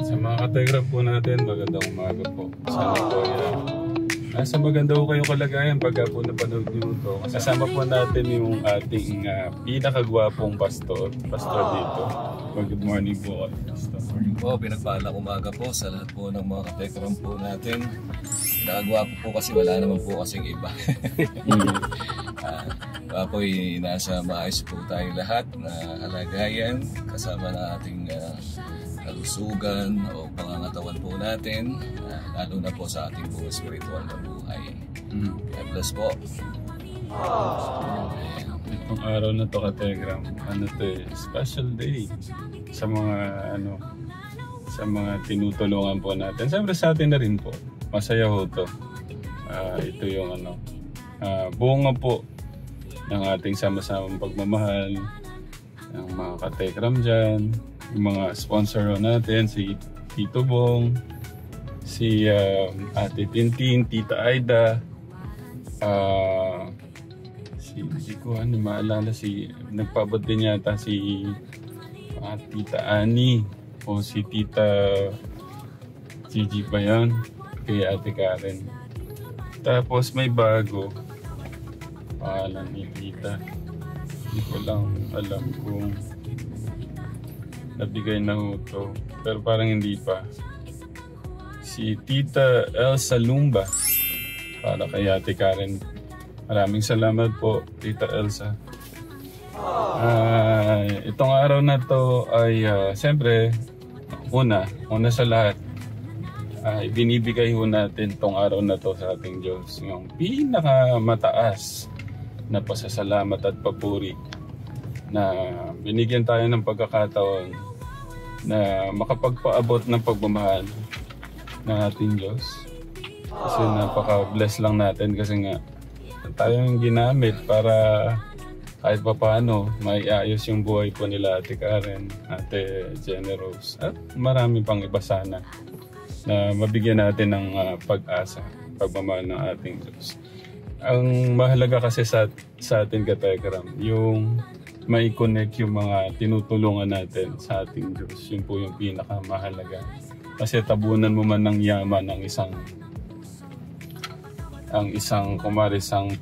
Sa mga kategram po natin, magandang umaga po. Sana po nasa maganda po kayong kalagayan pagka po napanood nyo ito. Kasama po natin yung ating pinakagwapong pastor dito. Good morning po. Good morning po, pinagpalang umaga po sa lahat po ng mga kategram po natin. Pinakagwapo po kasi wala naman po kasing iba. Apoy, nasa maayos po tayo lahat na kalagayan kasama na ating kalusugan o pangangatawan po natin, lalo na po sa ating po spiritual na buhay. God bless po. Itong araw na to, kategram, special day sa mga sa mga tinutulungan po natin. Siyempre sa atin na rin po. Masaya ho to. Ito yung bunga po ng ating sama-samang pagmamahal ng mga katekram dyan, yung mga sponsor natin, si Tito Bong, si Ate Tintin, Tita Aida, hindi ko maalala, nagpabot din yata si Tita Ani o si Tita Gigi pa yan, kay Ate Karen. Tapos may bago, pangalan ni Tita. Hindi ko lang alam kung nabigay na ho to, pero parang hindi pa. Si Tita Elsa Lumba, para kay Ate Karen. Maraming salamat po, Tita Elsa. Itong araw na to ay siyempre una sa lahat, ibinibigay ho natin itong araw na to sa ating Diyos yung pinakamataas na pasasalamat at papuri na binigyan tayo ng pagkakataon na makapagpaabot ng pagmamahal ng ating Diyos. Kasi napaka-bless lang natin kasi nga tayo yung ginamit para kahit pa paano maiayos yung buhay po nila Ate Karen, Ate Generous at marami pang iba sana na mabigyan natin ng pag-asa, pagmamahal ng ating Diyos. Ang mahalaga kasi sa ating katekram, yung mai-connect yung mga tinutulungan natin sa ating Diyos. Yun po yung pinakamahalaga. Kasi tabunan mo man ng yaman ng isang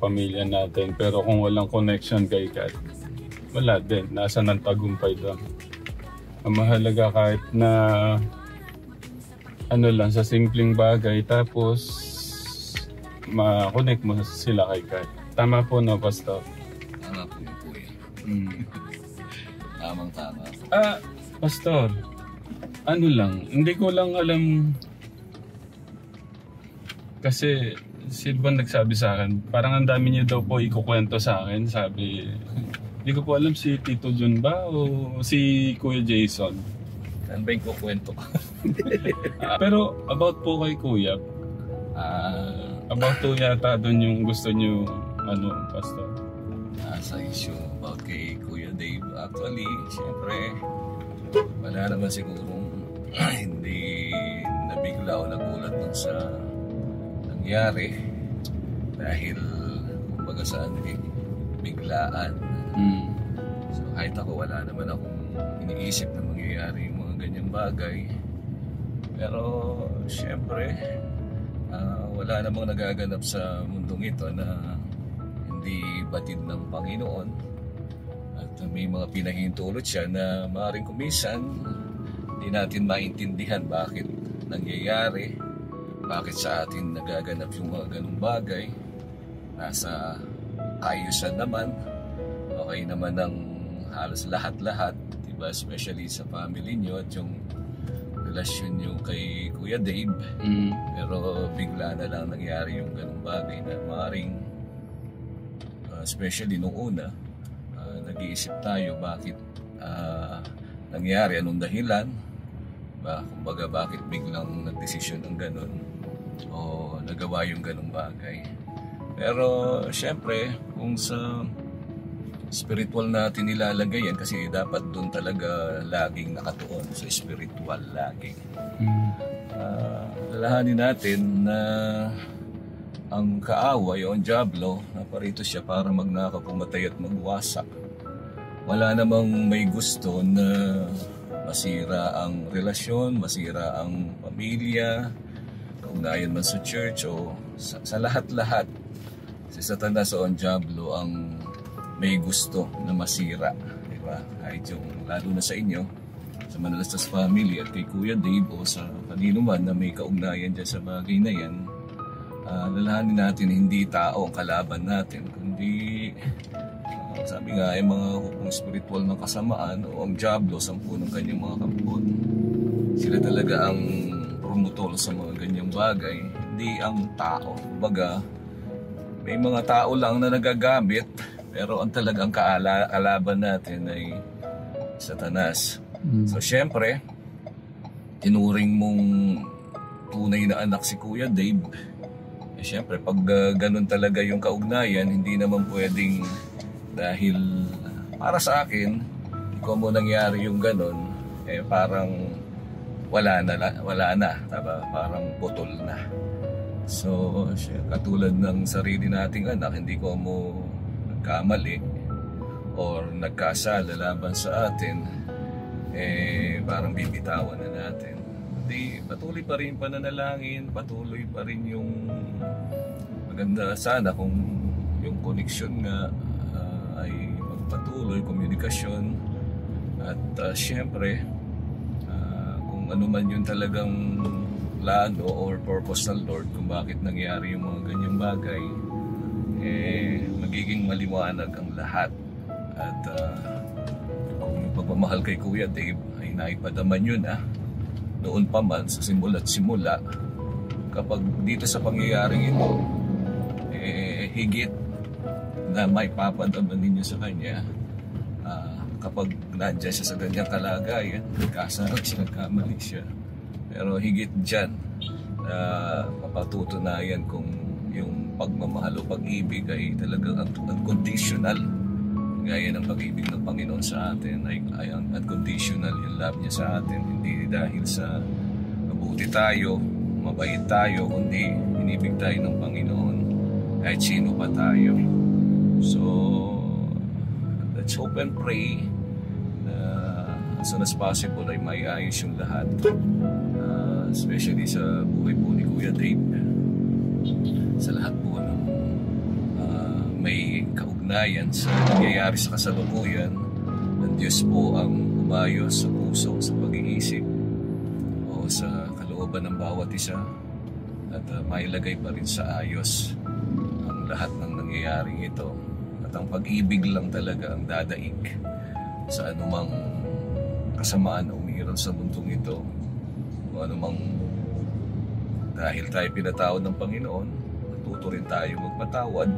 pamilya natin, pero kung walang connection kay God, wala din. Nasa ng tagumpay doon. Ang mahalaga kahit na lang sa simpleng bagay, tapos ma-connect mo sila kay God. Tama po, no, Pastor? Tama po yun po yan. Tamang-tama. Pastor, hindi ko lang alam kasi sino ba nagsabi sa akin? Parang ang dami niya daw po ikukwento sa akin. Sabi, hindi ko po alam si Tito Jun ba o si Kuya Jason. Saan ba yung kukwento ko? Pero about po kay Kuya, about to yata doon yung gusto niyo, Pastor? Sa issue about kay Kuya Dave, actually, siyempre, wala naman sigurong hindi nabigla o nagulat nung sa nangyari dahil kumbaga saan biglaan. So kahit ako wala naman akong iniisip na mangyayari yung mga ganyang bagay, pero syempre wala namang nagaganap sa mundong ito na hindi batid ng Panginoon at may mga pinahintulot siya na maaaring kumisan hindi natin maintindihan bakit nangyayari, bakit sa atin nagaganap yung mga ganung bagay. Nasa ayusan naman, okay naman ng halos lahat-lahat, diba? Especially sa family nyo at yung relasyon nyo kay Kuya Dave. Pero bigla na lang nangyari yung ganung bagay na maaaring especially nung una nag-iisip tayo bakit nangyari, anong dahilan, kumbaga bakit biglang nagdesisyon ng ganun o nagawa yung ganung bagay. Pero syempre kung sa spiritual natin nilalagay yan, kasi dapat doon talaga laging nakatuon sa spiritual laging. Lalahanin natin na ang kaaway o ang diablo, naparito siya para magnakaw, pumatay at magwasak. Wala namang may gusto na masira ang relasyon, masira ang pamilya, kaugnayan man sa church o sa lahat-lahat. Si Satanas o ang Diablo ang may gusto na masira, diba? Kahit yung lalo na sa inyo, sa Manalastas family at kay Kuya Dave o sa kanino man na may kaugnayan dyan sa bagay na yan, lalahanin natin hindi tao ang kalaban natin, kundi sabi nga ay mga hukong spiritual ng kasamaan o ang Diablo, 10 ng kanyang mga kampon. Sila talaga ang promotor sa mga ganyang bagay, hindi ang tao. Kumbaga, may mga tao lang na nagagamit, pero ang talagang kalaban natin ay Satanas. So syempre, tinuring mong tunay na anak si Kuya Dave. Eh syempre, pag ganun talaga yung kaugnayan, hindi naman pwedeng dahil para sa akin, kung mo nangyari yung ganun, eh parang wala na, diba? Parang putol na. So, katulad ng sarili nating anak, hindi ko mo nagkamali or nagkasala laban sa atin, eh parang bibitawan na natin. Di, patuloy pa rin pananalangin, patuloy pa rin yung maganda sana kung yung connection nga ay magpatuloy, komunikasyon at syempre kung ano man yung talagang plano or purpose ng Lord kung bakit nangyari yung mga ganyang bagay, eh magiging maliwanag ang lahat. At kung yung pagmamahal kay Kuya Dave ay naipadaman yun noon pa man sa simula't simula, kapag dito sa pangyayaring ito eh higit na may papadaman ninyo sa kanya kapag nandiyan siya sa ganyang kalagayan, kasarap siya, nagkamali siya. Pero higit dyan, mapatutunayan kung yung pagmamahal o pag-ibig ay talagang unconditional. Gaya ng pag-ibig ng Panginoon sa atin ay unconditional yung love niya sa atin. Hindi dahil sa mabuti tayo, mabait tayo, kundi inibig tayo ng Panginoon kahit sino pa tayo. So, let's hope and pray na as soon as possible ay maiayos yung lahat. Especially sa buhay po ni Kuya Dave. Sa lahat po ng may kaugnayan sa nangyayari sa kasalukuyan, ng Diyos po ang umayos sa puso, sa pag-iisip o sa kalooban ng bawat isa at mailagay pa rin sa ayos ang lahat ng nangyayaring ito. At ang pag-ibig lang talaga ang dadaig sa anumang kasamaan na umiiral sa mundong ito. Kung anumang dahil tayo pinatawad ng Panginoon, natuto rin tayo magpatawad.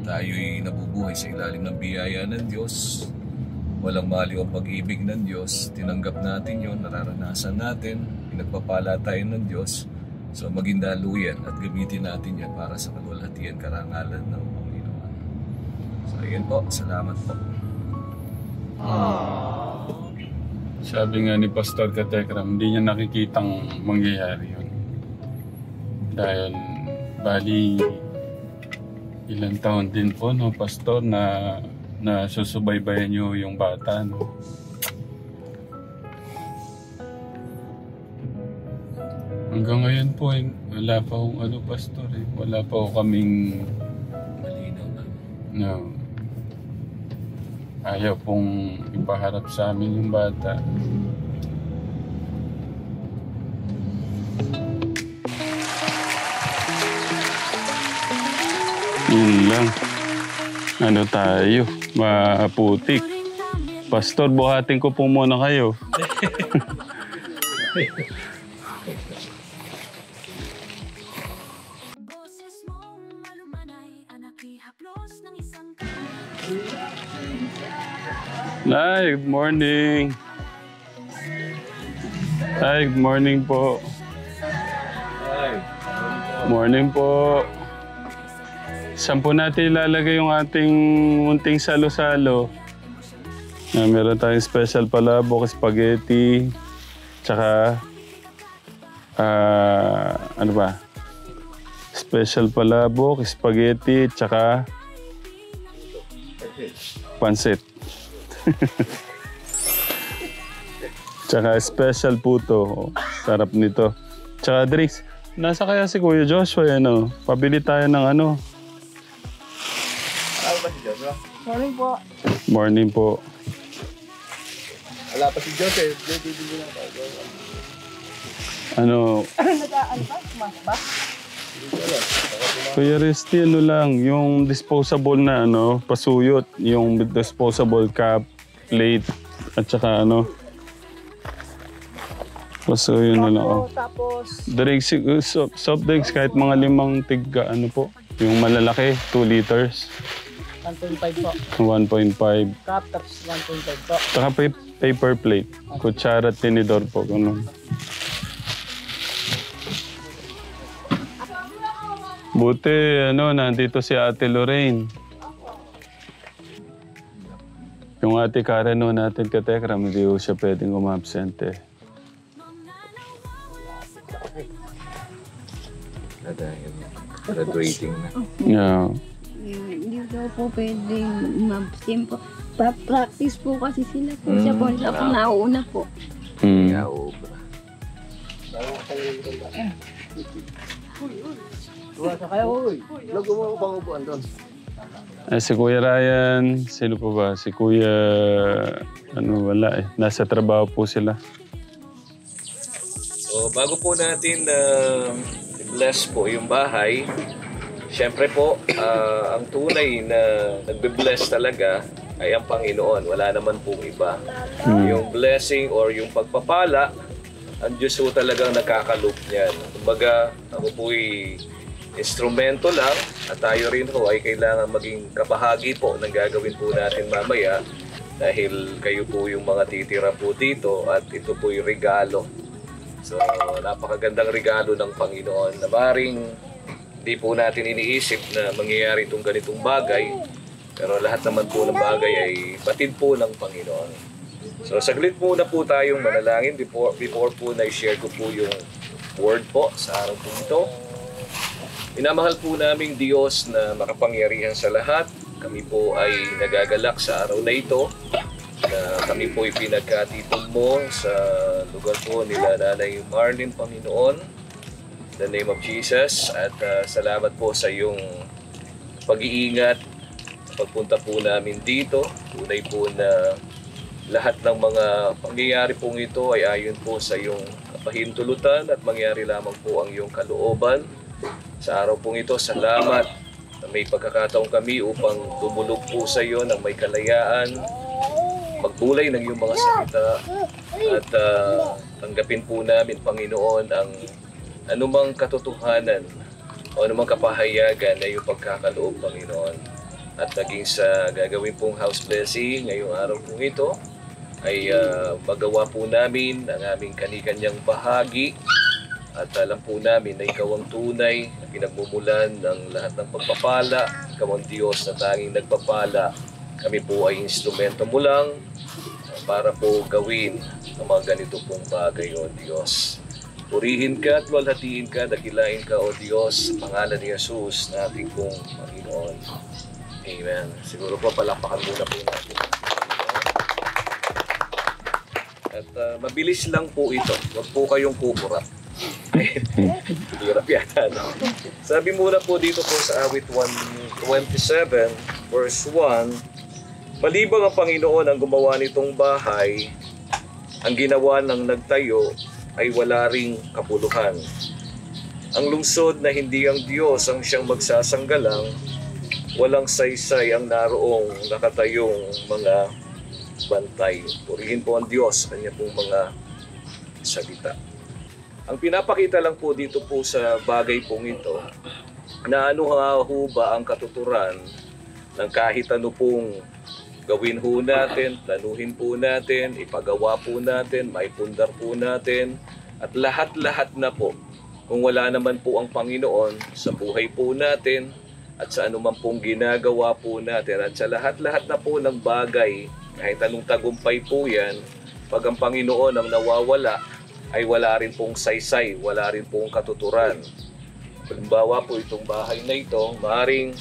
Tayo'y nabubuhay sa ilalim ng biyaya ng Diyos. Walang maliw ang pag-ibig ng Diyos. Tinanggap natin yon, nararanasan natin, pinagpapala tayo ng Diyos. So maging daluyan at gamitin natin yan para sa kalwalhatian, karangalan ng Panginoon. So yun po, salamat po. Sabi nga ni Pastor Katekram, hindi niya nakikitang mangyayari yun. Dahil bali ilang taon din po, no, Pastor, na susubaybayan niyo yung bata, no? Hanggang ngayon po, wala pa akong Pastor, wala pa ako kaming Malinaw na. no. Ayaw pong ipaharap sa amin yung bata. Yun lang. Ano tayo? Maputik. Pastor, buhatin ko po muna kayo. Nay, good morning. Hi, good morning po. Morning po. Saan po natin ilalagay yung ating munting salo-salo? Meron tayong special palabok, spaghetti, tsaka ano ba? Special palabok, spaghetti, tsaka pansit. Tsaka special po to. Sarap nito. Tsaka drinks. Nasa kaya si Kuya Joshua yan o. Pabili tayo ng ano. Wala pa si Joshua? Morning po. Morning po. Wala pa si Joseph. Bibili na tayo. Ano, Nag-ano pa? Mas ba? Kuya Resty, ano lang, yung disposable na ano, pasuyot, yung disposable cup, plate, at saka ano, pasuyo na lang. Oh. Tapos, Drinks, soft drinks, kahit mga 5 tigga, ano po, yung malalaki, 2 liters, 1.5 po. 1.5. Cup, tapos 1.5 po. Saka paper plate, kutsara at tinidor po, ganun. Buti, ano, nandito si Ate Lorraine. Yung Ate Karen, no, natin katekram, hindi ko siya pwedeng umabsent eh. Graduating na. Yeah. Hindi daw po pwedeng mabstim po. Pa-practice po kasi sila po. Siya po, siya po nauna po. Mm. Tuwa sa kayo, uy. Lago mo bang upuan doon? Si Kuya Ryan, sino po ba? Si Kuya, ano wala eh. Nasa trabaho po sila. So, bago po natin bless po yung bahay, syempre po, ang tunay na nagbe-bless talaga ay ang Panginoon. Wala naman pong iba. Yung blessing or yung pagpapala, ang Diyos po talagang nakakaloop niyan. Kumbaga, ako po'y instrumento lang at tayo rin ho ay kailangan maging kabahagi po ng gagawin po natin mamaya dahil kayo po yung mga titira po dito at ito po yung regalo. So, napakagandang regalo ng Panginoon na maring hindi po natin iniisip na mangyayari itong ganitong bagay, pero lahat naman po ng bagay ay batid po ng Panginoon. So, saglit muna po tayong manalangin before po na-share ko po yung word po sa araw po ito. Minamahal po naming Diyos na makapangyarihan sa lahat. Kami po ay nagagalak sa araw na ito na kami po ipinagkatipon mo sa lugar po nila Nanay Marlene, Panginoon. In the name of Jesus. At salamat po sa iyong pag-iingat. Pagpunta po namin dito. Tunay po na lahat ng mga pangyayari pong ito ay ayon po sa iyong kapahintulutan at mangyari lamang po ang iyong kalooban. Sa araw pong ito, salamat na may pagkakataon kami upang tumulog po sa iyo ng may kalayaan, magbulay ng iyong mga salita at tanggapin po namin, Panginoon, ang anumang katotohanan o anumang kapahayagan na iyong pagkakaloob, Panginoon. At naging sa gagawin pong house blessing ngayong araw pong ito ay magawa po namin ang aming kani-kanyang bahagi. At alam po namin na ikaw ang tunay na pinagmumulan ng lahat ng pagpapala. Ikaw ang Diyos na tanging nagpapala. Kami po ay instrumento mo lang para po gawin ang mga ganito pong bagay, O Diyos. Purihin ka at luwalhatiin ka, dakilain ka, O Diyos, sa pangalan ni Jesus na ating pong Panginoon. Amen. Siguro po palakpakan muna po natin. At mabilis lang po ito. Huwag po kayong kukurap. Hirap yata, no? Sabi muna po dito po sa awit 127 verse 1, palibang ang Panginoon ang gumawa nitong bahay, ang ginawa ng nagtayo ay wala ring kapuluhan. Ang lungsod na hindi ang Diyos ang siyang magsasanggalang, walang saysay ang naroong nakatayong mga bantay. Purihin po ang Diyos sa kanya pong mga salita. Ang pinapakita lang po dito po sa bagay pong ito, na ano nga ho ba ang katuturan ng kahit ano pong gawin ho natin, planuhin po natin, ipagawa po natin, maipundar po natin, at lahat-lahat na po, kung wala naman po ang Panginoon sa buhay po natin, at sa anuman pong ginagawa po natin, at sa lahat-lahat na po ng bagay, kahit anong tagumpay po yan, pag ang Panginoon ang nawawala, ay wala rin pong saysay, wala rin pong katuturan. Halimbawa po itong bahay na ito, maaaring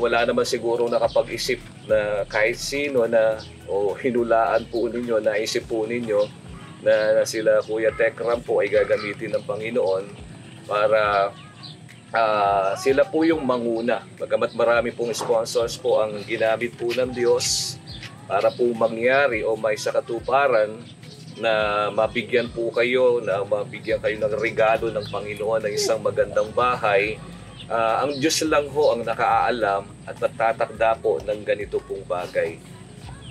wala naman siguro nakapag-isip na kahit sino na o hinulaan po ninyo, naisip po ninyo na sila Kuya Tekram po ay gagamitin ng Panginoon para sila po yung manguna. Bagamat marami pong sponsors po ang ginamit po ng Diyos para po mangyari o may sakatuparan na mabigyan po kayo, na mabigyan kayo ng regalo ng Panginoon ng isang magandang bahay. Ang Diyos lang ho ang nakaalam at nagtatakda po ng ganito pong bagay.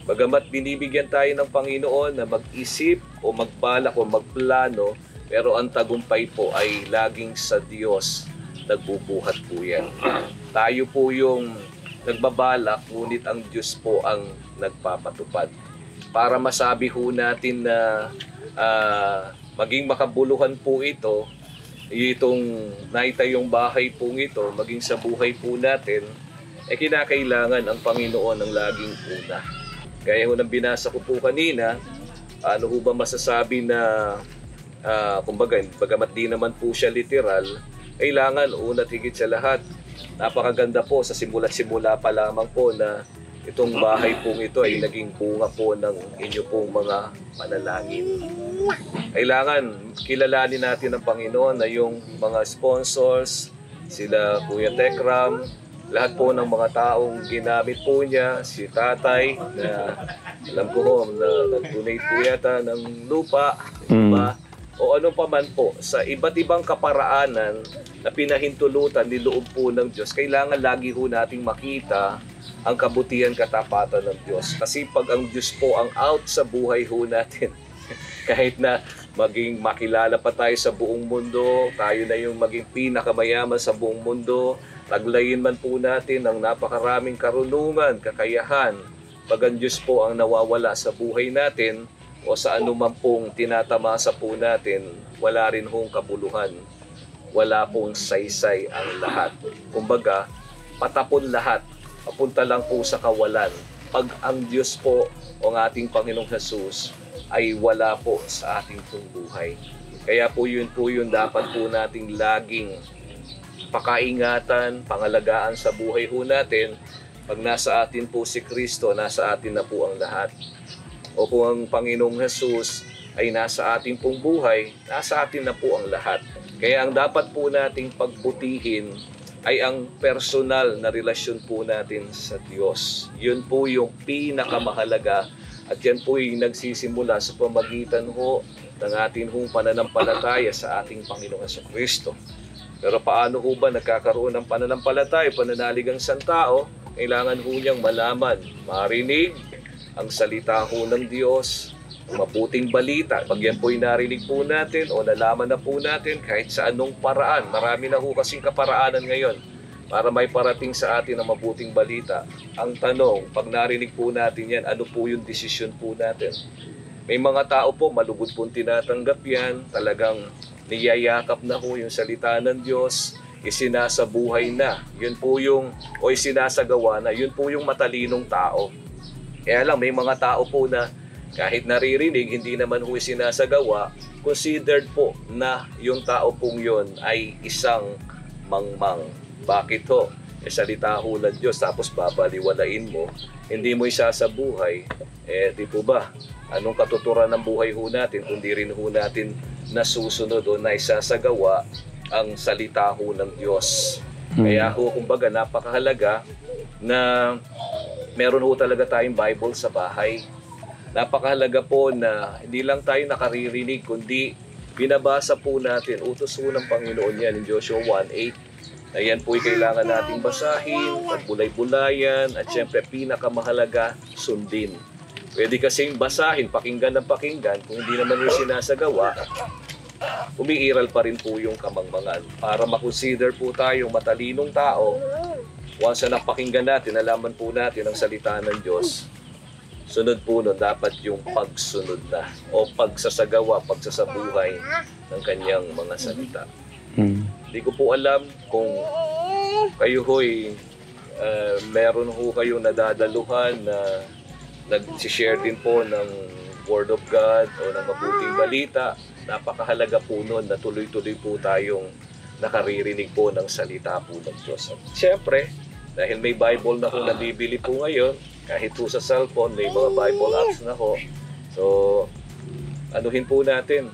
Bagamat binibigyan tayo ng Panginoon na mag-isip o magbalak o magplano, pero ang tagumpay po ay laging sa Diyos nagbubuhat po yan. Tayo po yung nagbabalak, ngunit ang Diyos po ang nagpapatupad. Para masabi ho natin na maging makabuluhan po ito, itong naitayong bahay po ito, maging sa buhay po natin, kinakailangan ang Panginoon ang laging una. Gaya ho ng binasa ko po kanina, ano ho ba masasabi na, kumbaga, bagamat di naman po siya literal, kailangan una at higit sa lahat, napakaganda po sa simula pa lamang po na itong bahay pong ito ay naging bunga po ng inyo pong mga panalangin. Kailangan kilalanin natin ang Panginoon na yung mga sponsors, sila Kuya Tekram, lahat po ng mga taong ginamit po niya, si Tatay, na alam ko ho, na nag-donate po yata ng lupa, diba? O ano pa man po, sa iba't ibang kaparaanan na pinahintulutan ni loob po ng Diyos, kailangan lagi ho nating makita ang kabutihan, katapatan ng Diyos. Kasi pag ang Diyos po ang out sa buhay ho natin, kahit na maging makilala pa tayo sa buong mundo, tayo na yung maging pinakamayaman sa buong mundo, taglayin man po natin ang napakaraming karunungan, kakayahan, pag ang Diyos po ang nawawala sa buhay natin, o sa anuman pong tinatamasa po natin, wala rin hong kabuluhan. Wala pong saysay ang lahat. Kumbaga, patapon lahat. Papunta lang po sa kawalan. Pag ang Diyos po o ang ating Panginoong Jesus ay wala po sa ating pong buhay. Kaya po yun dapat po nating laging pakaingatan, pangalagaan sa buhay po natin. Pag nasa atin po si Kristo, nasa atin na po ang lahat. O kung ang Panginoong Jesus ay nasa ating pong buhay, nasa atin na po ang lahat. Kaya ang dapat po nating pagbutihin ay ang personal na relasyon po natin sa Diyos. Yun po yung pinakamahalaga at yan po yung nagsisimula sa pamagitan ho ng ating hong pananampalataya sa ating Panginoong Jesucristo. Pero paano ho ba nagkakaroon ng pananampalataya, pananalig ang isang tao? Kailangan ho niyang malaman, marinig ang salita ho ng Diyos, ang mabuting balita. Pag yan po'y narinig po natin o nalaman na po natin kahit sa anong paraan. Marami na ho kasing kaparaanan ngayon para may parating sa atin ang mabuting balita. Ang tanong, pag narinig po natin yan, ano po yung desisyon po natin? May mga tao po, malugod pong tinatanggap yan, talagang niyayakap na ho yung salita ng Diyos, isinasabuhay na. Yun po yung, o isinasagawa na, yun po yung matalinong tao. Kaya lang, may mga tao po na kahit naririnig, hindi naman ho sinasagawa, considered po na yung tao pong yun ay isang mangmang. Bakit ho? Salita ho ng Diyos, tapos babaliwalain mo, hindi mo isasabuhay. Di po ba? Anong katuturan ng buhay ho natin, kundi rin ho natin nasusunod o naisasagawa ang salita ho ng Diyos. Kaya ho, kumbaga, napakahalaga na meron ho talaga tayong Bible sa bahay. Napakahalaga po na hindi lang tayo nakaririnig, kundi binabasa po natin. Utos ho ng Panginoon yan in Joshua 1:8. Ayan po ay kailangan nating basahin, pagbulay-bulayan, at syempre pinakamahalaga, sundin. Pwede kasing basahin, pakinggan ng pakinggan, kung hindi naman yung sinasagawa, umiiral pa rin po yung kamangmangan. Para makonsider po tayong matalinong tao, once na napakinggan natin, nalaman po natin ang salita ng Diyos, sunod po nun, dapat yung pagsunod na o pagsasagawa, pagsasabuhay ng kanyang mga salita. Hindi ko po alam kung kayo ho'y meron ho kayong nadadaluhan na nag-share din po ng Word of God o ng mabuting balita. Napakahalaga po nun na tuloy-tuloy po tayong nakaririnig po ng salita po ng Diyos. At siyempre, dahil may Bible na po nabibili po ngayon, Kahit po sa cellphone, may mga Bible apps na ho. So, anuhin po natin.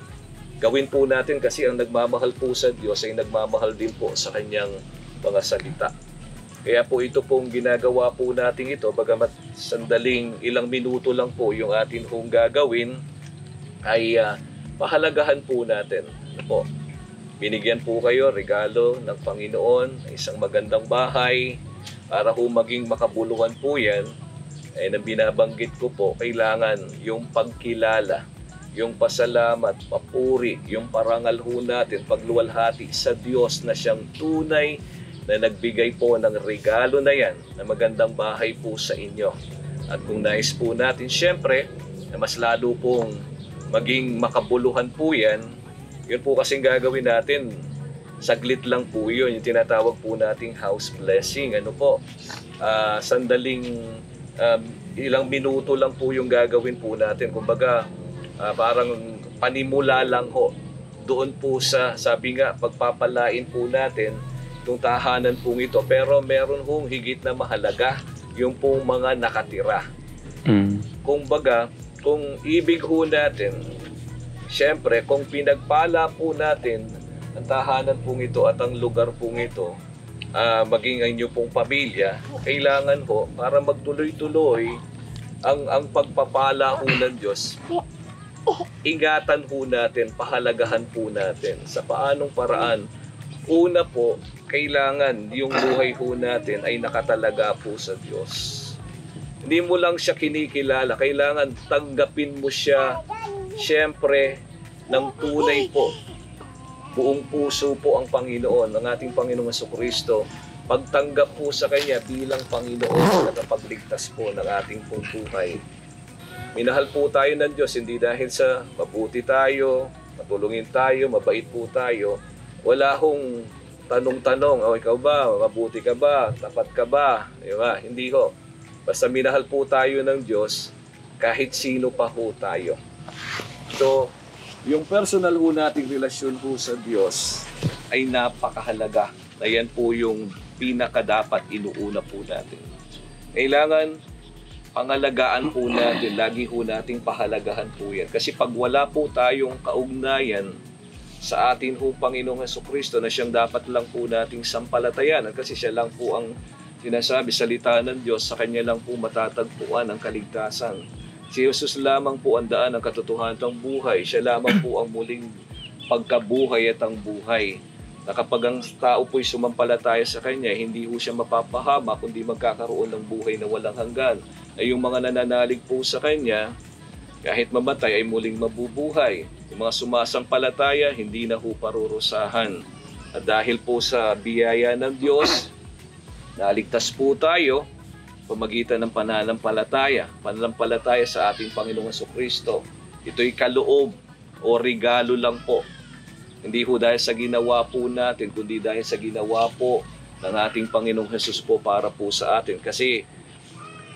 Gawin po natin kasi ang nagmamahal po sa Diyos ay nagmamahal din po sa kanyang mga salita. Kaya po ito pong ginagawa po natin ito, bagamat sandaling ilang minuto lang po yung atin pong gagawin, ay pahalagahan po natin. Ano po? Binigyan po kayo regalo ng Panginoon, isang magandang bahay, para po maging makabuluhan po yan. Ay nang binabanggit ko po, kailangan yung pagkilala, yung pasalamat, papuri, yung parangal ho natin, pagluwalhati sa Diyos na siyang tunay na nagbigay po ng regalo na yan, na magandang bahay po sa inyo. At kung nais po natin, syempre, na mas lalo pong maging makabuluhan po yan, yun po kasing gagawin natin. Saglit lang po yun, yung tinatawag po nating house blessing. Ano po? Sandaling ilang minuto lang po yung gagawin po natin. Kumbaga, parang panimula lang ho. Doon po sa, sabi nga, pagpapalain po natin itong tahanan pong ito. Pero meron hong higit na mahalaga yung pong mga nakatira. Kumbaga, kung ibig ho natin, siyempre, kung pinagpala po natin ang tahanan pong ito at ang lugar pong ito, maging ang inyong pong pamilya, kailangan ho, para magtuloy-tuloy ang pagpapala ho ng Diyos, ingatan ho natin, pahalagahan po natin. Sa paanong paraan? Una po, kailangan yung buhay ho natin ay nakatalaga po sa Diyos. Hindi mo lang siya kinikilala, kailangan tanggapin mo siya, siyempre, ng tunay po. Buong puso po ang Panginoon, ang ating Panginoong Jesucristo. Pagtanggap po sa Kanya bilang Panginoon at pagligtas po ng ating pong buhay. Minahal po tayo ng Diyos, hindi dahil sa mabuti tayo, matulungin tayo, mabait po tayo. Wala hong tanong-tanong, ikaw ba, mabuti ka ba, tapat ka ba? Diba? Hindi ho. Basta minahal po tayo ng Diyos, kahit sino pa ho tayo. So, yung personal ho nating relasyon po sa Diyos ay napakahalaga. Na yan po yung pinakadapat inuuna po natin. Kailangan pangalagaan po natin, lagi ho nating pahalagahan po yan. Kasi pag wala po tayong kaugnayan sa atin ho Panginoong Jesucristo na siyang dapat lang po nating sampalatayanan, kasi siya lang po ang sinasabi, salita ng Diyos, sa Kanya lang po matatagpuan ang kaligtasan. Si Jesus lamang po ang daan ng katotohanan ng buhay. Siya lamang po ang muling pagkabuhay at ang buhay. Na kapag ang tao po'y sumampalataya sa Kanya, hindi ho siya mapapahama, kundi magkakaroon ng buhay na walang hanggan. Ay yung mga nananalig po sa Kanya, kahit mamatay ay muling mabubuhay. Yung mga sumasampalataya, hindi na ho parurusahan. At dahil po sa biyaya ng Diyos, naligtas po tayo pamagitan ng pananampalataya sa ating Panginoong Jesucristo. Ito'y kaloob o regalo lang po. Hindi ho dahil sa ginawa po natin, kundi dahil sa ginawa po ng ating Panginoong Jesus po para po sa atin. Kasi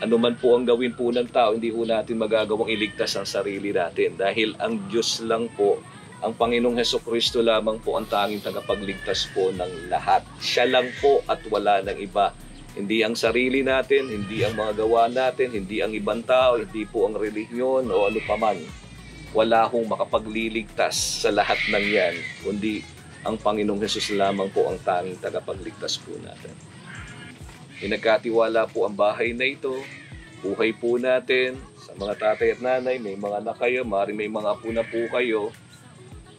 ano man po ang gawin po ng tao, hindi ho natin magagawang iligtas ang sarili natin. Dahil ang Diyos lang po, ang Panginoong Jesucristo lamang po ang tanging tagapagligtas po ng lahat. Siya lang po at wala ng iba. Hindi ang sarili natin, hindi ang mga gawa natin, hindi ang ibang tao, hindi po ang relihiyon o ano paman. Wala hong makapagliligtas sa lahat ng yan, kundi ang Panginoong Jesus lamang po ang tanging tagapagligtas po natin. Pinagkatiwala po ang bahay na ito, buhay po natin, sa mga tatay at nanay, may mga anak kayo, maaaring may mga apo na po kayo.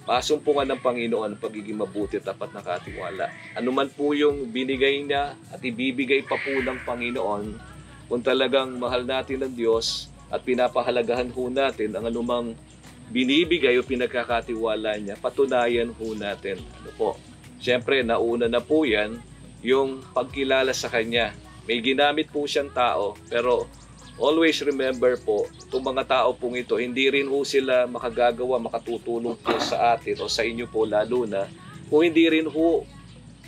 Masumpungan ng Panginoon ang pagiging mabuti at tapat na katiwala. Ano man po yung binigay niya at ibibigay pa po ng Panginoon, kung talagang mahal natin ng Diyos at pinapahalagahan ho natin ang anumang binibigay o pinagkakatiwala niya, patunayan ho natin. Ano po? Siyempre, nauna na po yan, yung pagkilala sa Kanya. May ginamit po siyang tao, pero always remember po, itong mga tao pong ito, hindi rin po sila makagagawa, makatutulong po sa atin o sa inyo po lalo na, kung hindi rin po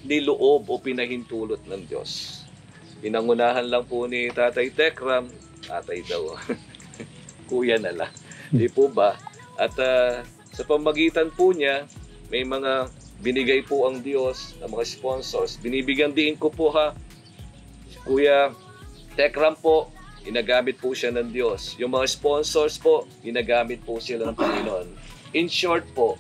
niloob o pinahintulot ng Diyos. Pinangunahan lang po ni Tatay Tekram, tatay daw, kuya na lang, di po ba? At sa pamagitan po niya, may mga binigay po ang Diyos ng mga sponsors. Binibigyan din ko po ha, Kuya Tekram po, ginagamit po siya ng Diyos. Yung mga sponsors po, ginagamit po sila ng Panginoon. In short po,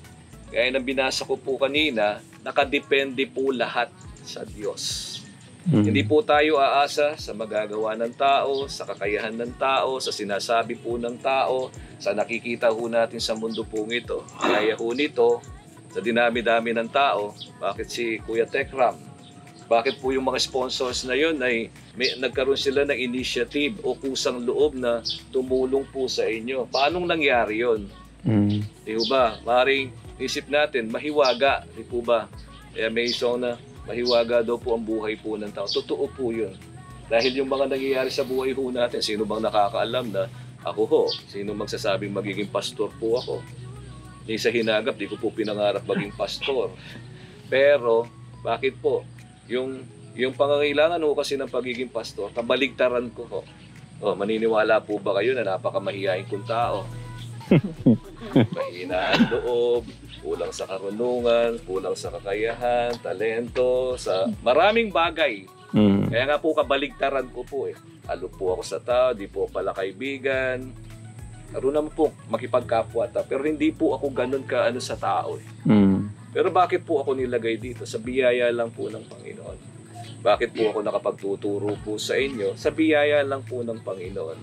kaya nang binasa ko po kanina, nakadepende po lahat sa Diyos. Hindi po tayo aasa sa magagawa ng tao, sa kakayahan ng tao, sa sinasabi po ng tao, sa nakikita ho natin sa mundo pong ito. Kaya ho nito, sa dinami-dami ng tao, bakit si Kuya Tekram? Bakit po yung mga sponsors na yun ay nagkaroon sila ng initiative o kusang loob na tumulong po sa inyo? Paanong nangyari yun? Di ba? Maring isip natin, mahiwaga. Di po ba? Kaya may song na mahiwaga daw po ang buhay po ng tao. Totoo po yun. Dahil yung mga nangyayari sa buhay po natin, sino bang nakakaalam na ako ho? Sino magsasabing magiging pastor po ako? Ni sa hinagap, di ko po pinangarap maging pastor. Pero, bakit po? Yung pangangailangan ho kasi ng pagiging pastor, kabaligtaran ko ho. Maniniwala po ba kayo na napakamahiyain kong tao? Mahina ang loob, kulang sa karunungan, kulang sa kakayahan, talento, sa maraming bagay. Kaya nga po kabaligtaran ko po eh. Alo po ako sa tao, di po pala kaibigan. Karoon naman po makipagkapwa ta, pero hindi po ako ganun kaano sa tao eh. Pero bakit po ako nilagay dito? Sa biyaya lang po ng Panginoon. Bakit po ako nakapagtuturo po sa inyo? Sa biyaya lang po ng Panginoon.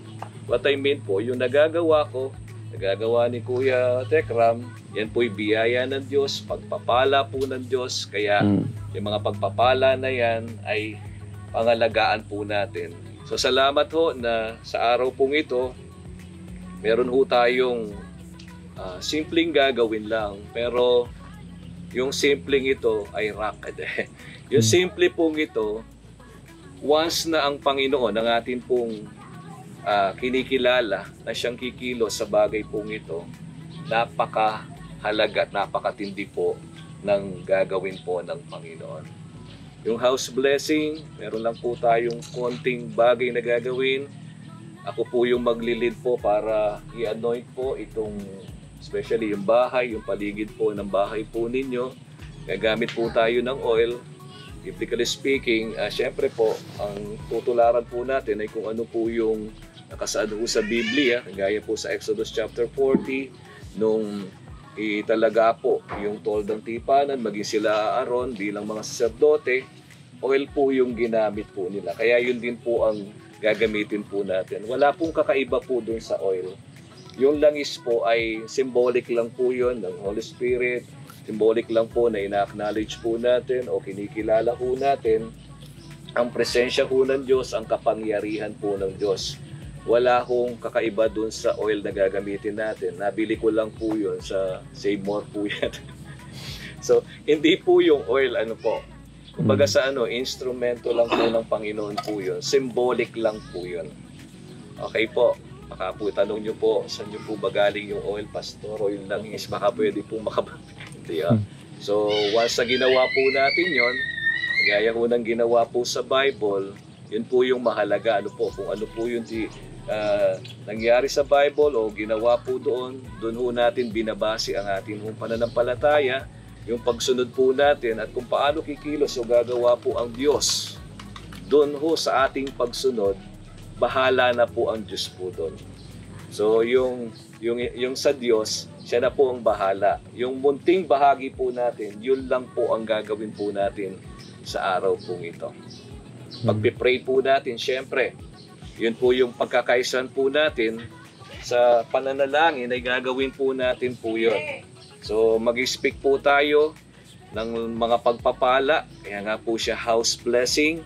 What I mean po, yung nagagawa ko, nagagawa ni Kuya Tekram, yan po'y biyaya ng Diyos, pagpapala po ng Diyos. Kaya yung mga pagpapala na yan ay pangalagaan po natin. So salamat ho na sa araw pong ito, meron ho tayong simpleng gagawin lang. Pero yung simpleng ito ay rocket eh. Yung simple pong ito, once na ang Panginoon, ang atin pong kinikilala na siyang kikilos sa bagay pong ito, napakahalaga at napakatindi po ng gagawin po ng Panginoon. Yung house blessing, meron lang po tayong konting bagay na gagawin. Ako po yung maglilid po para i-anoint po itong, especially yung bahay, yung paligid po ng bahay po ninyo. Gagamit po tayo ng oil. Biblically speaking, syempre po, ang tutularan po natin ay kung ano po yung nakasaad po sa Biblia, gaya po sa Exodus chapter 40, nung italaga po yung toldang tipanan, maging sila Aaron bilang mga saserdote, oil po yung ginamit po nila. Kaya yun din po ang gagamitin po natin. Wala pong kakaiba po dun sa oil. Yung langis po ay symbolic lang po yun ng Holy Spirit. Symbolic lang po na ina-acknowledge po natin o kinikilala po natin ang presensya po ng Diyos, ang kapangyarihan po ng Diyos. Wala hong kakaiba dun sa oil na gagamitin natin. Nabili ko lang po yun sa Save More po yan. So, hindi po yung oil, ano po. Kumbaga sa instrumento lang po ng Panginoon po yun. Symbolic lang po yun. Okay po. Baka po tanong nyo po, saan nyo po ba galing yung oil, pastor, o yung langis? Baka pwede po makabili. So, once na ginawa po natin yon, gaya ko nang ginawa po sa Bible, yun po yung mahalaga. Kung ano po yung nangyari sa Bible o ginawa po doon ho natin binabase ang ating pananampalataya, yung pagsunod po natin at kung paano kikilos o gagawa po ang Diyos. Doon ho sa ating pagsunod, bahala na po ang Diyos po doon. So yung sa Diyos, siya na po ang bahala. Yung munting bahagi po natin, yun lang po ang gagawin po natin sa araw pong ito. Pagpipray po natin, syempre, yun po yung pagkakaisan po natin sa pananalangin ay gagawin po natin po yun. So mag-speak po tayo ng mga pagpapala, kaya nga po siya house blessing.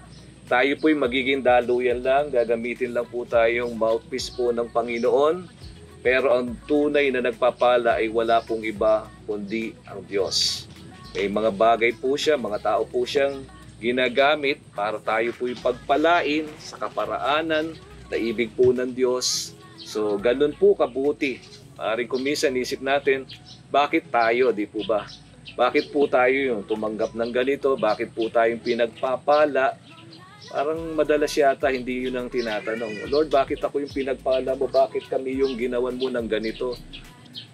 Tayo po'y magiging daluyan lang, gagamitin lang po tayong mouthpiece po ng Panginoon. Pero ang tunay na nagpapala ay wala pong iba kundi ang Diyos. May mga bagay po siya, mga tao po siyang ginagamit para tayo po'y pagpalain sa kaparaanan na ibig po ng Diyos. So ganun po kabuti. Maaaring kuminsan isip natin, bakit tayo, di po ba? Bakit po tayo yung tumanggap ng ganito? Bakit po tayong pinagpapala? Parang madalas yata hindi yun ang tinatanong. Lord, bakit ako yung pinagpala mo? Bakit kami yung ginawan mo ng ganito?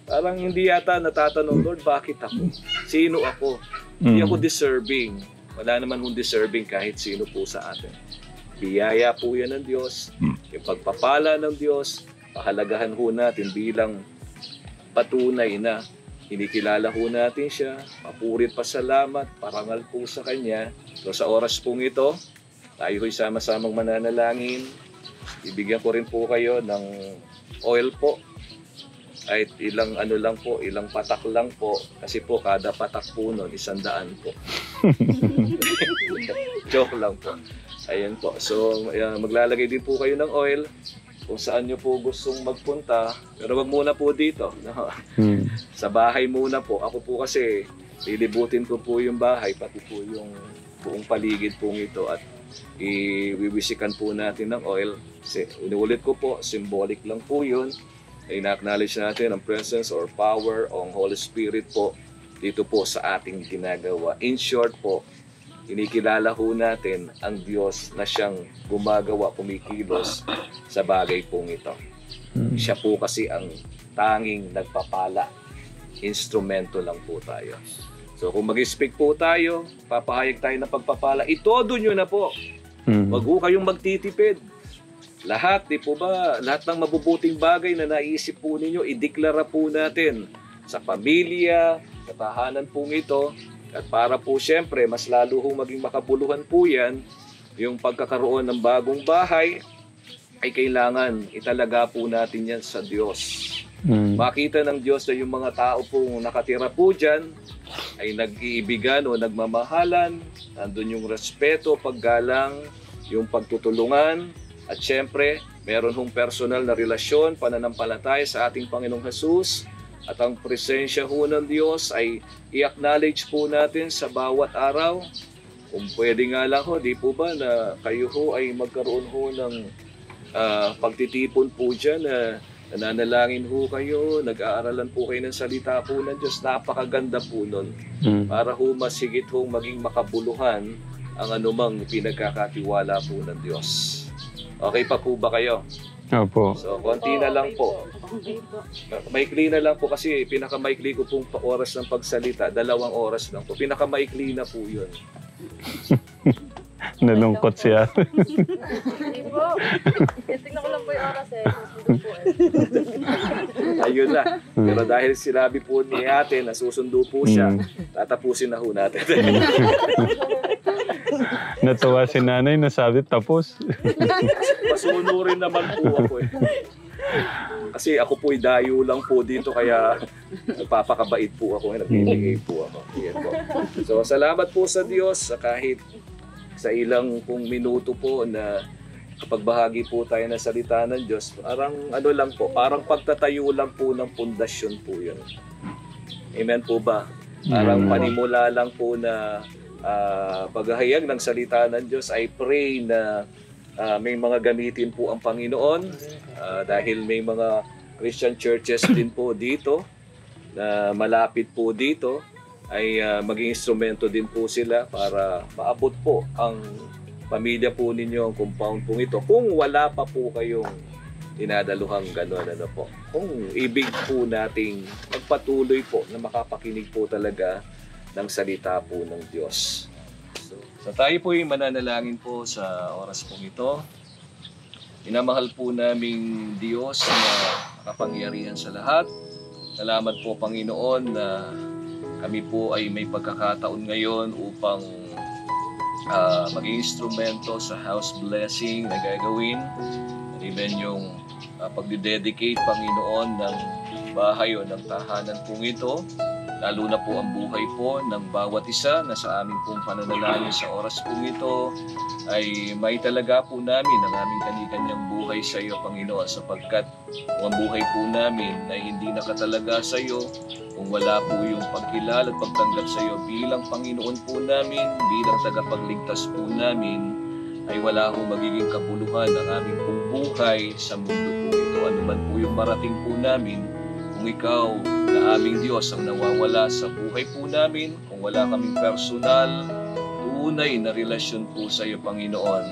Parang hindi yata natatanong, Lord, bakit ako? Sino ako? Hindi ako deserving. Wala naman kung deserving kahit sino po sa atin. biyaya po yan ng Diyos, yung pagpapala ng Diyos, pahalagahan ho natin bilang patunay na kinikilala ho natin siya, mapurit pasalamat, parangal po sa Kanya. So sa oras pong ito, tayo ho'y sama-samang mananalangin. Ibigyan ko rin po kayo ng oil po. Kahit ilang ano lang po, ilang patak lang po. Kasi po, kada patak po nun, 100 po. Joke lang po. Ayan po. So, maglalagay din po kayo ng oil kung saan nyo po gustong magpunta. Pero wag muna po dito. No? Sa bahay muna po. Ako po kasi, lilibutin ko po yung bahay, pati po yung buong paligid po ito. At iwiwisikan po natin ng oil. Kasi, ulit ko po, symbolic lang po yun. Ina-acknowledge natin ang presence or power ng Holy Spirit po dito po sa ating ginagawa. In short po, kinikilala ho natin ang Diyos na siyang gumagawa, kumikilos sa bagay pong ito. Siya po kasi ang tanging nagpapala. Instrumento lang po tayo. So kung mag-speak po tayo, papahayag tayo ng pagpapala, itodo nyo na po. Wag ho kayong magtitipid. Lahat, di po ba, lahat ng mabubuting bagay na naisip po ninyo, ideklara po natin sa pamilya, sa tahanan pong ito. At para po siyempre, mas lalo hong maging makabuluhan po yan, yung pagkakaroon ng bagong bahay, ay kailangan italaga po natin yan sa Diyos. Makita ng Diyos na yung mga tao pong nakatira po dyan, ay nag-iibigan o nagmamahalan, nandun yung respeto, paggalang, yung pagtutulungan, at syempre, meron hong personal na relasyon, pananampalataya sa ating Panginoong Jesus. At ang presensya ho ng Diyos ay i-acknowledge po natin sa bawat araw. Kung pwede nga lang ho, di po ba na kayo ho ay magkaroon ho ng pagtitipon po dyan na nananalangin ho kayo, nag-aaralan po kayo ng salita po ng Diyos. Napakaganda po nun. Para ho masigit ho maging makabuluhan ang anumang pinagkakatiwala po ng Diyos. Okay pa po ba kayo? Opo. So, konti na lang po. Maikli na lang po kasi pinakamaikli ko pong oras ng pagsalita, 2 oras lang po. Pinakamaikli na po yun. Nalungkot siya. Hindi po. Tingnan ko lang po yung oras eh. Susunod po eh. Ayun na. Pero dahil sinabi po ni ate na susundo po siya, tatapusin na ho natin. Natuwa si nanay na sabi tapos. Masunurin naman po ako eh. Kasi ako po'y dayo lang po dito kaya nagpapakabait po ako, nagbibigay po ako. Yan po. So salamat po sa Diyos sa kahit sa ilang pong minuto po na kapag bahagi po tayo ng salita ng Diyos, parang ano lang po, parang pagtatayo lang po ng pundasyon po yun. Amen po ba? Parang panimula lang po na paghahayag ng salita ng Diyos. I pray na may mga gamitin po ang Panginoon dahil may mga Christian churches din po dito na malapit po dito ay maging instrumento din po sila para maabot po ang pamilya po ninyo, ang compound po ito. Kung wala pa po kayong dinadaluhang gano'n, ano po. Kung ibig po nating magpatuloy po na makapakinig po talaga ng salita po ng Diyos. So tayo po yung mananalangin po sa oras pong ito. Minamahal po naming Diyos na makapangyarihan sa lahat. Salamat po Panginoon na kami po ay may pagkakataon ngayon upang maging instrumento sa house blessing na gagawin. Even yung pagdededicate Panginoon ng bahay o ng tahanan pong ito. Lalo na po ang buhay po ng bawat isa na sa aming pong pananalangin sa oras pong ito ay may talaga po namin ang aming kani-kanyang buhay sa iyo, Panginoon, sapagkat kung ang buhay po namin ay hindi nakatalaga sa iyo, kung wala po yung pagkilala at pagtanggap sa iyo bilang Panginoon po namin, bilang tagapagligtas po namin, ay wala hong magiging kabuluhan ang aming pong buhay sa mundo po ito. Ano man po yung marating po namin, kung ikaw na aming Diyos ang nawawala sa buhay po namin, kung wala kaming personal, tunay na relasyon po sa iyo, Panginoon,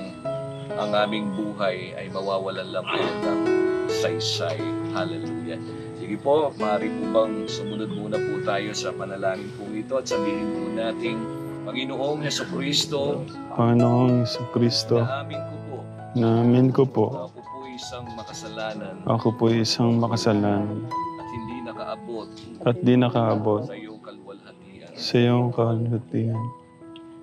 ang aming buhay ay mawawalan lang po ng saysay. Hallelujah. Sige po, maaari po bang sumunod muna po tayo sa panalangin po ito at sabihin po natin, Panginoong Hesukristo, Panginoong Hesukristo, naamin ko po Naamin ko po. Ako po isang makasalanan Ako po isang makasalan at hindi nakaabot at di nakaabot sa iyong kalwalhatian. sa iyong kalwalhatian.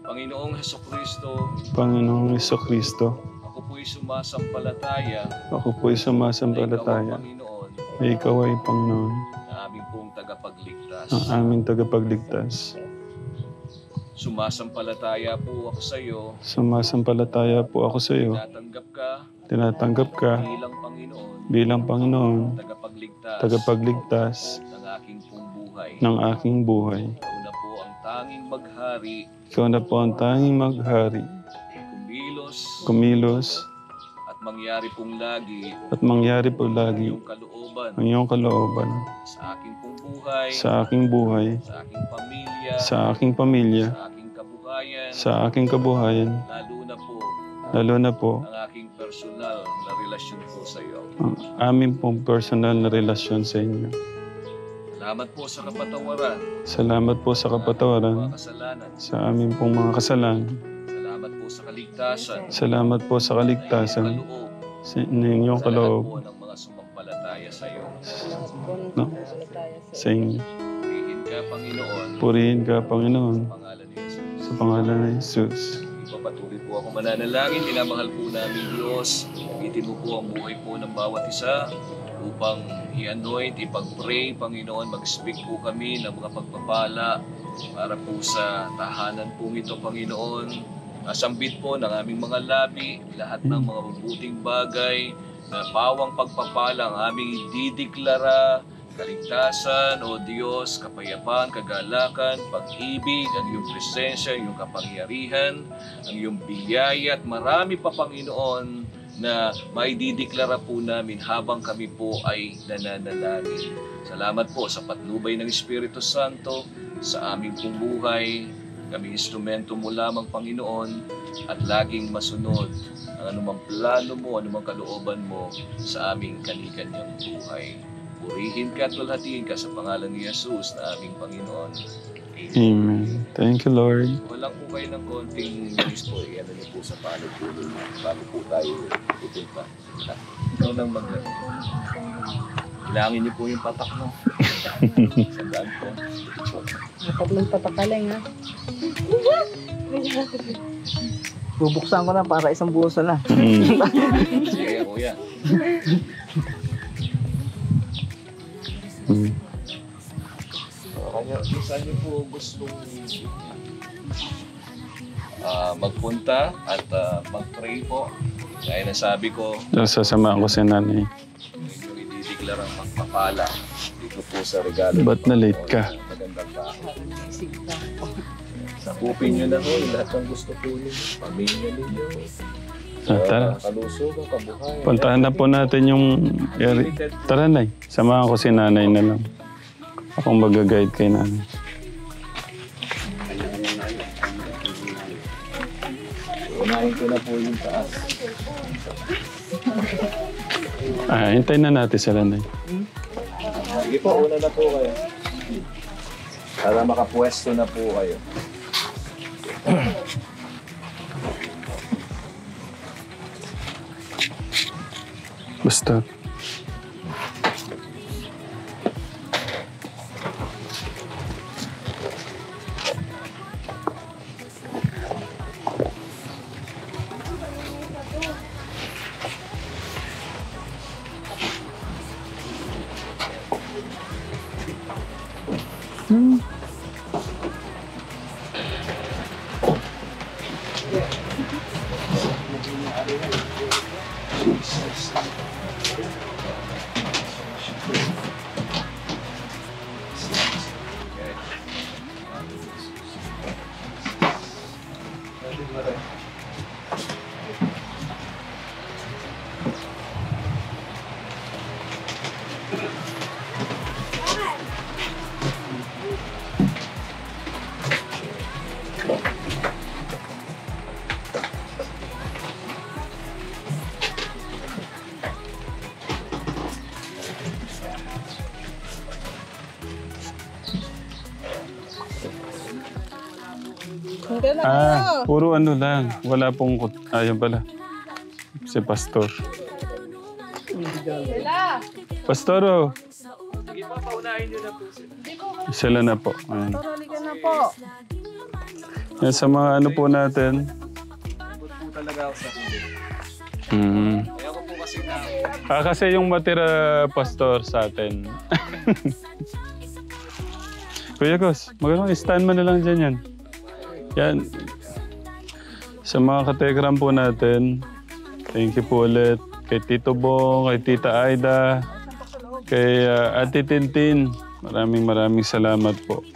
Panginoong Hesukristo, Panginoong Jesucristo, ako po'y sumasampalataya ako po'y na ikaw ang sumasampalataya Panginoon na ikaw ay Panginoon, na aming pong tagapagligtas. ang aming tagapagligtas. Sumasampalataya po ako sa iyo, Sumasampalataya po ako sa iyo. tinatanggap ka Tinatanggap ka bilang Panginoon, tagapagligtas tagapagligtas ng aking pong buhay. ng aking buhay. Ikaw na po ang tanging maghari, Ikaw na po ang tanging maghari, kumilos at mangyari pong lagi at mangyari po ang lagi iyong kalooban ang iyong kalooban sa aking pong buhay, sa aking buhay, sa aking pamilya, sa aking pamilya, sa aking kabuhayan, sa aking kabuhayan, lalo na po lalo na po ang aking personal na relasyon po sa iyo. ang aming pong personal na relasyon sa inyo. Salamat po sa kapatawaran, Salamat po sa mga kapatawaran kasalanan. sa aming pong mga kasalanan. Salamat po sa kaligtasan, Salamat po sa kaligtasan kaloob, sa inyong sa lahat kaloob po ng mga sumampalataya sa iyo. no? sa inyo. Purihin ka, Panginoon, Purihin ka, Panginoon, sa pangalan ni Jesus. sa pangalan ng Jesus. Ipapatuloy po ako mananalangin, minamahal po namin Diyos. Itin mo po ang buhay po ng bawat isa upang i-anoint, ipag-pray, Panginoon, mag-speak po kami ng mga pagpapala para po sa tahanan po ito, Panginoon. Sambit po ng aming mga labi, lahat ng mga mabuting bagay na pawang pagpapala ang aming dideklara, kaligtasan, O Diyos, kapayapaan, kagalakan, pag-ibig, ang iyong presensya, ang iyong kapangyarihan, ang iyong biyaya at marami pa, Panginoon, na maidideklara po namin habang kami po ay nananalangin. Salamat po sa patnubay ng Espiritu Santo sa aming pong buhay. Kami instrumento mo lamang, Panginoon, at laging masunod ang anumang plano mo, anumang kalooban mo sa aming kanikanyang buhay. Purihin ka at walhatiin ka sa pangalan ni Jesus na aming Panginoon. Amen. Thank you, Lord. Walang po kayo ng konting news po. Ano niyo po sa panutulo bago po tayo pupunta. Ikaw nang maglaro. Ilangin niyo po yung patak mo. Sandaan po. Tatlong patakaling ha. Bubuksan ko na para isang buso na. Sige, kuya. Kanya, saan niyo po gustong magpunta at mag-pray po? Kaya nasabi ko, Sasamahan ko si nanay. medyo idideklara ang pagpapala dito po sa regalo. Ba't na late ka? Magandang tao. Sakupin niyo na po lahat ng gusto po niyo. Pamilya ninyo. Tara. Kalusugan, kabuhayan. Puntahan na po natin yung... Tara, Nay. Samahan ko si nanay na lang. Akong mag-guide kay nanay. Unahin ko na po yung taas. Hintayin na natin sila, Nay. Sige po, una na po kayo. Para makapwesto na po kayo. Basta. Puro ano lang. Wala pong... Ayun pala. si Pastor. Sila! Pastoro, Hindi po. sila na po. Ayan. Toroli ka na po. Yan sa mga ano po natin. po talaga ako sa Kaya ko po kasi na kasi yung matira, Pastor, sa atin. Kuya Gus, magandang stand mo na lang dyan yan. Yan. Sa mga kategram po natin, thank you po ulit. Kay Tito Bong, kay Tita Aida, kay Ate Tintin. Maraming salamat po.